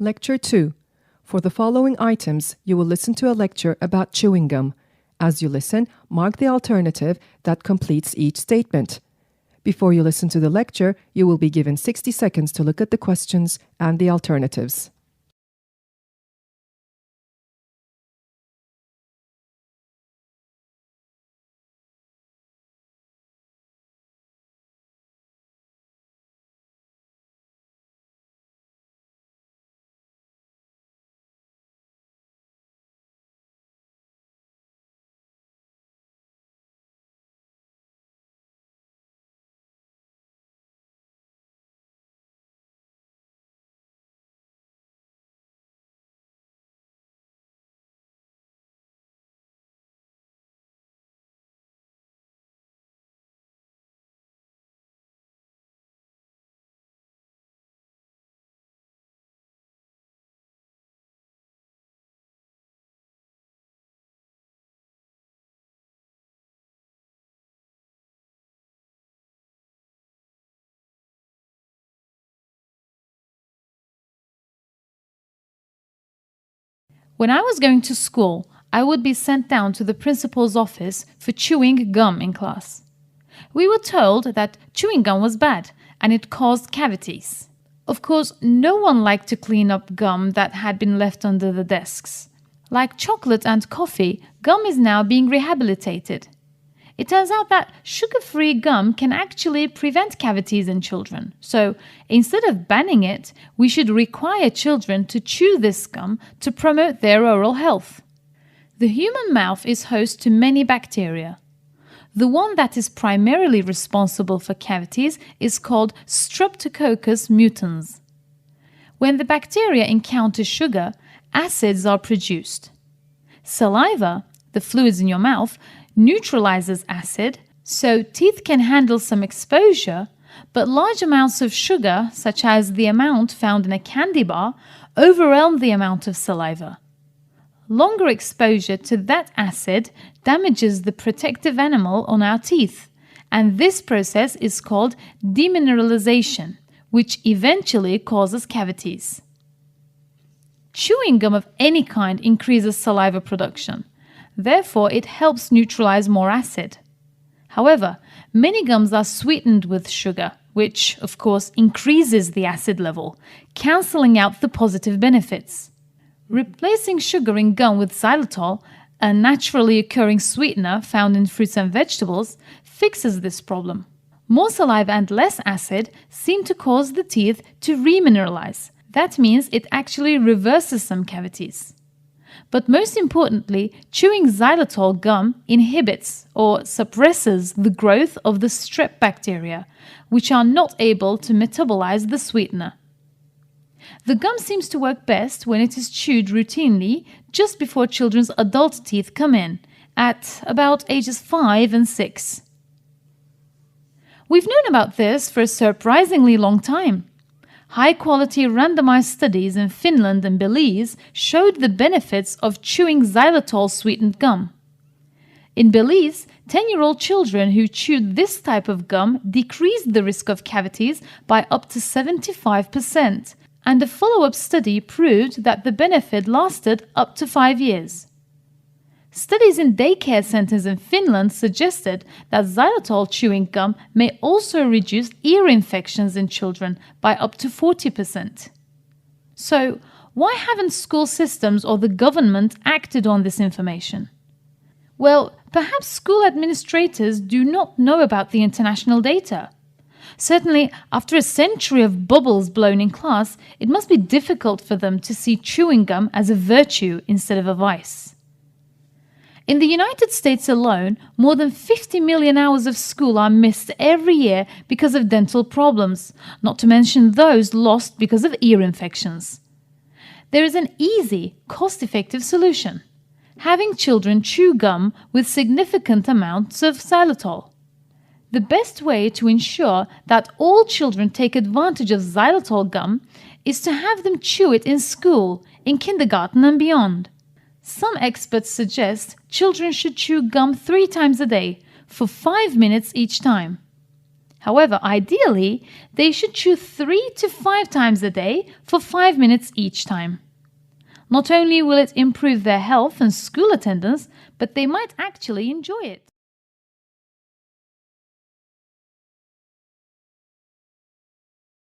Lecture 2. For the following items, you will listen to a lecture about chewing gum. As you listen, mark the alternative that completes each statement. Before you listen to the lecture, you will be given 60 seconds to look at the questions and the alternatives. When I was going to school, I would be sent down to the principal's office for chewing gum in class. We were told that chewing gum was bad and it caused cavities. Of course, no one liked to clean up gum that had been left under the desks. Like chocolate and coffee, gum is now being rehabilitated. It turns out that sugar-free gum can actually prevent cavities in children. So instead of banning it, we should require children to chew this gum to promote their oral health. The human mouth is host to many bacteria. The one that is primarily responsible for cavities is called Streptococcus mutans. When the bacteria encounter sugar, acids are produced. Saliva, the fluids in your mouth, neutralizes acid, so teeth can handle some exposure, but large amounts of sugar, such as the amount found in a candy bar, overwhelm the amount of saliva. Longer exposure to that acid damages the protective enamel on our teeth, and this process is called demineralization, which eventually causes cavities. Chewing gum of any kind increases saliva production. Therefore, it helps neutralize more acid. However, many gums are sweetened with sugar, which, of course, increases the acid level, cancelling out the positive benefits. Replacing sugar in gum with xylitol, a naturally occurring sweetener found in fruits and vegetables, fixes this problem. More saliva and less acid seem to cause the teeth to remineralize. That means it actually reverses some cavities. But most importantly, chewing xylitol gum inhibits or suppresses the growth of the strep bacteria, which are not able to metabolize the sweetener. The gum seems to work best when it is chewed routinely just before children's adult teeth come in, at about ages 5 and 6. We've known about this for a surprisingly long time. High-quality randomized studies in Finland and Belize showed the benefits of chewing xylitol-sweetened gum. In Belize, 10-year-old children who chewed this type of gum decreased the risk of cavities by up to 75%, and a follow-up study proved that the benefit lasted up to 5 years. Studies in daycare centers in Finland suggested that xylitol chewing gum may also reduce ear infections in children by up to 40%. So, why haven't school systems or the government acted on this information? Well, perhaps school administrators do not know about the international data. Certainly, after a century of bubbles blown in class, it must be difficult for them to see chewing gum as a virtue instead of a vice. In the United States alone, more than 50 million hours of school are missed every year because of dental problems, not to mention those lost because of ear infections. There is an easy, cost-effective solution: having children chew gum with significant amounts of xylitol. The best way to ensure that all children take advantage of xylitol gum is to have them chew it in school, in kindergarten and beyond. Some experts suggest children should chew gum 3 times a day, for 5 minutes each time. However, ideally, they should chew 3 to 5 times a day for 5 minutes each time. Not only will it improve their health and school attendance, but they might actually enjoy it.